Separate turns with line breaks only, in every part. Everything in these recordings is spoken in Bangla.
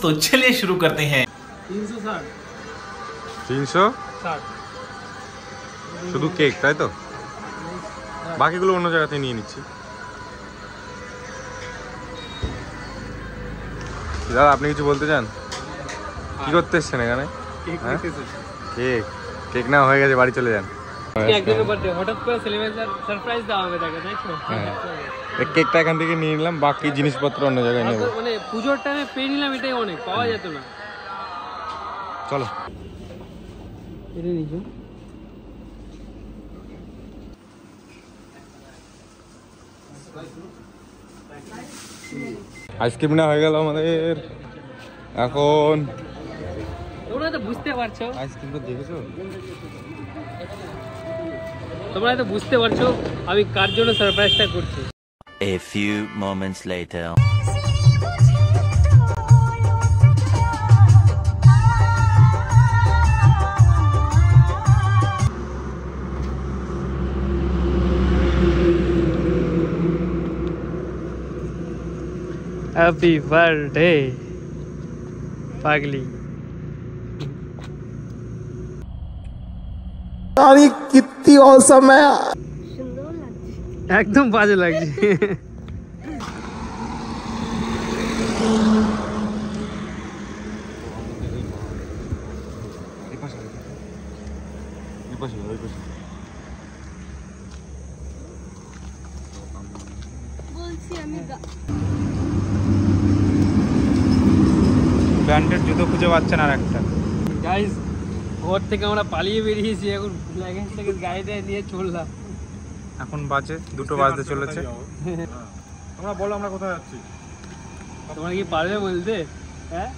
तो चलिए शुरू करते हैं।
360 শুধু কেক তাই তো, বাকিগুলো অন্য জায়গাতে নিয়ে নিচ্ছি। দাদা আপনি কিছু বলতে চান? কি করতে এসছেন এখানে? কেক কেক না হয়ে গেছে, বাড়ি চলে যান। কেকটা এখান থেকে নিয়ে নিলাম, বাকি জিনিসপত্র অন্য জায়গায় নেব।
মানে পুজোর টাইমে পেয়ে নিলাম, এটাই অনেক, পাওয়া যেত না।
চলো
এটা নিচু
আইসক্রিম না হয়ে গেল আমাদের। এখন
তোমরা তো বুঝতে পারছো,
আইসক্রিমটা দেখেছো,
তোমরা তো বুঝতে পারছো আমি কার জন্য সারপ্রাইজটা করছি।
A few moments later.
Happy birthday पागली।
तारीख कितनी औसम है,
एकदम बाजे লাগছে।
ব্র্যান্ডেড জুতো খুঁজে পাচ্ছেন আর একটা।
গাইস ঘর থেকে আমরা পালিয়ে বেরিয়েছি, এখন লাগেজ থেকে গাড়িতে নিয়ে চললাম।
এখন বাজে 2টো বাজতে চলেছে। তোমরা বলো আমরা কোথায় যাচ্ছি?
তোমরা কি পারবে বলতে? হ্যাঁ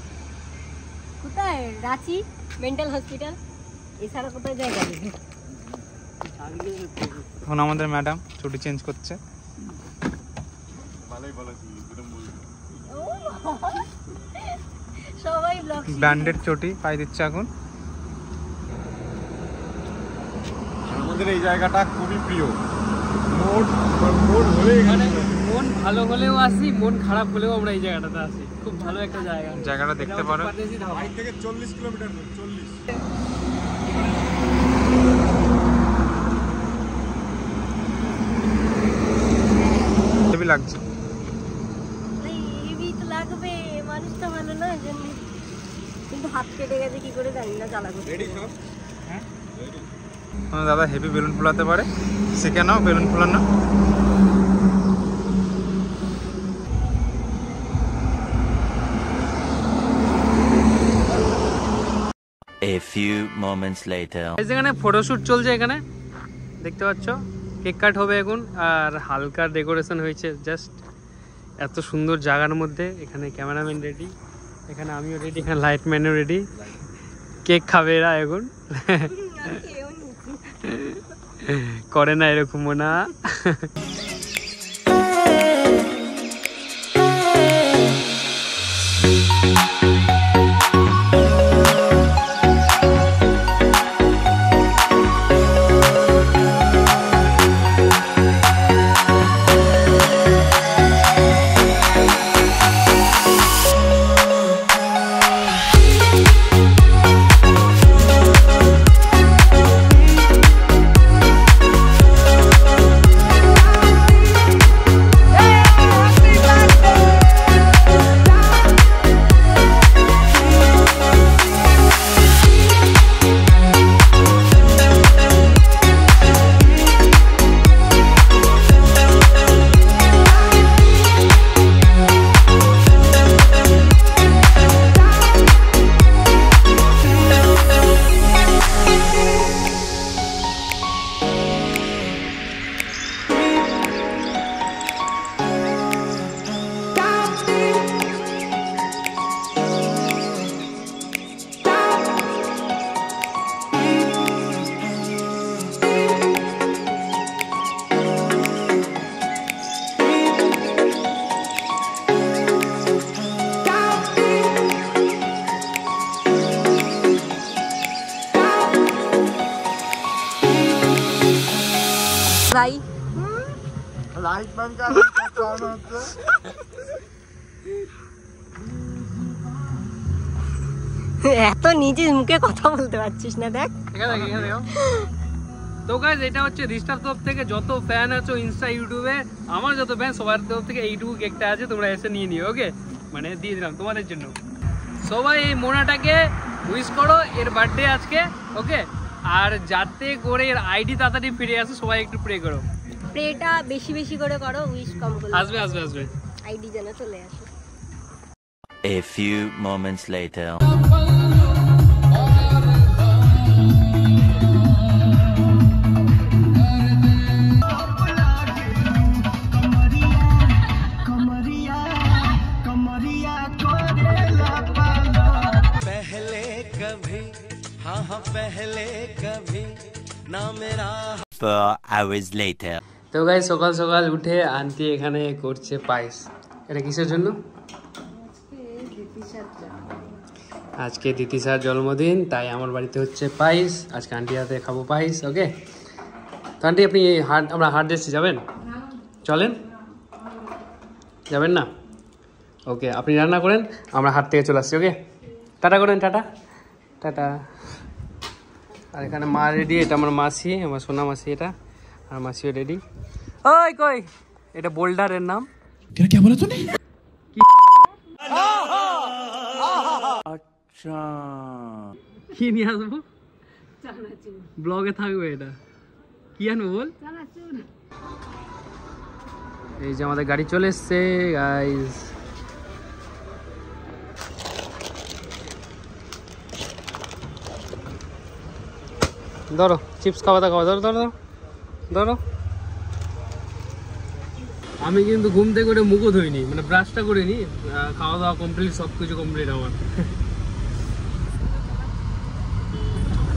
কোথায়? রাঁচি মেন্টাল হসপিটাল, এছাড়া কোথায় জায়গা নেই।
এখন আমাদের ম্যাডাম ছুটি চেঞ্জ করছে।
সবাই ব্লগ
ব্র্যান্ডেড চটি পাই দিচ্ছে এখন। আমাদের এই জায়গাটা খুবই প্রিয়।
মন ভালো হলেও আসি, মন খারাপ হলেও আমরা এই জায়গাটাতে আসি। খুব ভালো একটা জায়গা,
জায়গাটা দেখতে পারো।
বাড়ি
থেকে 40 কিলোমিটার। 40 হেভি লাগছে।
হেভি তো লাগবে, মানুষটা ভালো না জন্য, কিন্তু হাত কেটে গেছে কি করে জানি না, জ্বালা করছে।
দাদা হেভি বেলুন ফোলাতে পারে, শিখে নাও বেলুন ফোলানো।
A few moments later.
এখানে ফটোশুট চলছে, এখানে দেখতে পাচ্ছ। কেক কাট হবে এখন, আর হালকা ডেকোরেশন হয়েছে জাস্ট। এত সুন্দর জায়গার মধ্যে এখানে ক্যামেরাম্যান রেডি, এখানে আমিও রেডি, এখানে লাইটম্যানও রেডি। কেক খাবে এরা এখন। করে না এরকমও না।
लाइट
लाइट बंद कर।
এত নিজে মুখে কথা বলতে পারছিস না, দেখ
এখানে দেখো। তো গাইস এটা হচ্ছে রিস্টার তরফ থেকে যত ফ্যান আছো ইনস্টা ইউটিউবে, আমার যত ফ্যান সবার তরফ থেকে এইটুকু কেকটা আছে, তোমরা এসে নিয়ে নিও। ওকে, মানে দিয়ে দিলাম তোমাদের জন্য। সবাই এই মোনাটাকে উইশ করো, এর বার্থডে আজকে। ওকে, আর যাতে করে এর আইডি তাড়াতাড়ি ফিরে আসে, সবাই একটু প্রে করো।
প্রেটা বেশি বেশি করে করো, উইশ কম করো।
আসবে আসবে আসবে।
আইডি যেন চলে আসে।
A few moments later. Four hours later.
তো গাইস সকাল সকাল উঠে আন্টি এখানে করছে পায়েস। এটা কিসের জন্য? আজকে দিতিসার জন্মদিন, তাই আমার বাড়িতে হচ্ছে পায়েস। আজকে আন্টি হাতে খাবো পায়েস। ওকে, তো আন্টি আপনি আমরা হাট এসেছি, যাবেন? চলেন, যাবেন না? ওকে, আপনি রান্না করেন, আমরা হাট থেকে চলে আসছি। ওকে, টাটা করেন, টাটা টাটা। আর এখানে মা রেডি, এটা আমার মাসি, আমার সোনা মাসি এটা, আর মাসিও রেডি। ওই কই, এটা বোল্ডারের নাম।
क्या बोला तूने?
কি নিয়ে আসবো? ব্লগে থাকবে এটা। কি আনবো বল? এই যে আমাদের গাড়ি চলে এসছে গাইস। ধরো চিপস খাওয়া দাওয়া, ধরো ধরো ধরো। আমি কিন্তু ঘুম থেকে করে মুখও ধুইনি, মানে ব্রাশটা করিনি, খাওয়া দাওয়া কমপ্লিট, সব কিছু কমপ্লিট আমার।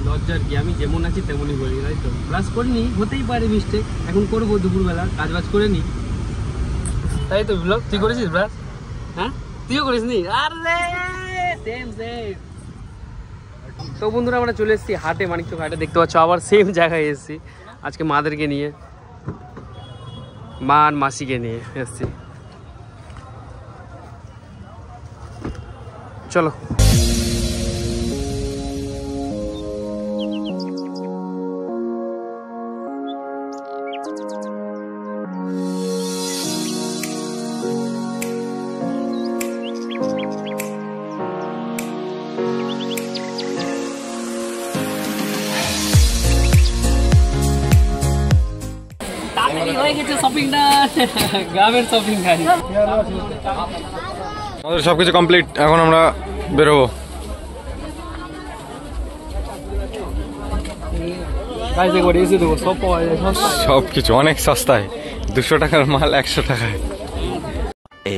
লজ্জার কি, আমি যেমন আছি তেমনই বলি, তাই তো। ব্রাশ করিনি, হতেই পারে মিস্টেক, এখন করবো দুপুরবেলা, কাজ বাজ করে নি, তাই তো। ব্লগ তুই করেছিস ব্রাশ? হ্যাঁ, তুইও করিস নি? আরে সেম সেম। তো বন্ধুরা আমরা চলে এসেছি হাটে, মানিকচক হাটে, দেখতে পাচ্ছ আবার সেম জায়গায় এসেছি আজকে, মাদেরকে নিয়ে, মা আর মাসিকে নিয়ে এসেছি। চলো। গ্রামের শপিং গাড়ি
আমাদের সবকিছু কমপ্লিট, এখন আমরা বেরোবো। সবকিছু অনেক সস্তায়, 200 টাকার মাল 100 টাকায়।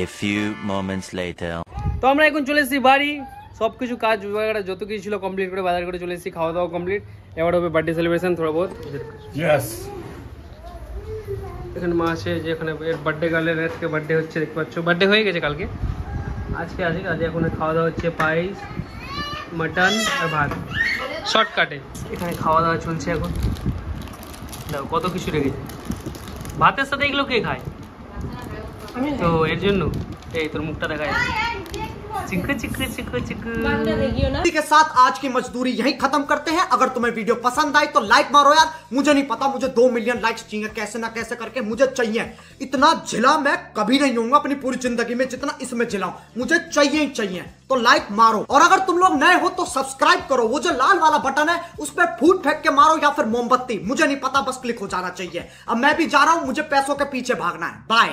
A few moments later.
তো আমরা এখন চলে এসেছি বাড়ি, সবকিছু কাজ যত কিছু ছিল কমপ্লিট করে বাজার করে চলে এসেছি, খাওয়া দাওয়া কমপ্লিট। এবার হবে বার্থডে সেলিব্রেশন থোড়া বহুত। এখানে মা আছে, যে এখানে এর বার্থডে গার্লের আজকে বার্থডে হচ্ছে, দেখতে পাচ্ছ। বার্থডে হয়ে গেছে কালকে, আজকে এখন খাওয়া দাওয়া হচ্ছে পায়েস, মাটন আর ভাত, শর্টকাটে। এখানে খাওয়া দাওয়া চলছে এখন। দেখো কত কিছু রেখেছে, ভাতের সাথে এগুলো কে খায়? তো এর জন্য এই তোর মুখটা দেখা যাচ্ছে।
इसी के साथ आज की मजदूरी यहीं खत्म करते हैं। अगर तुम्हें वीडियो पसंद आई तो लाइक मारो यार, मुझे नहीं पता, मुझे 2 मिलियन लाइक्स चाहिए, कैसे ना कैसे करके मुझे चाहिए। इतना झिला मैं कभी नहीं होऊंगा अपनी पूरी जिंदगी में जितना इसमें झिलाऊं, मुझे चाहिए ही चाहिए। तो लाइक मारो, और अगर तुम लोग नए हो तो सब्सक्राइब करो, वो जो लाल वाला बटन है उस पर फूट फेंक के मारो या फिर मोमबत्ती, मुझे नहीं पता, बस क्लिक हो जाना चाहिए। अब मैं भी जा रहा हूं, मुझे पैसों के पीछे भागना है। बाय।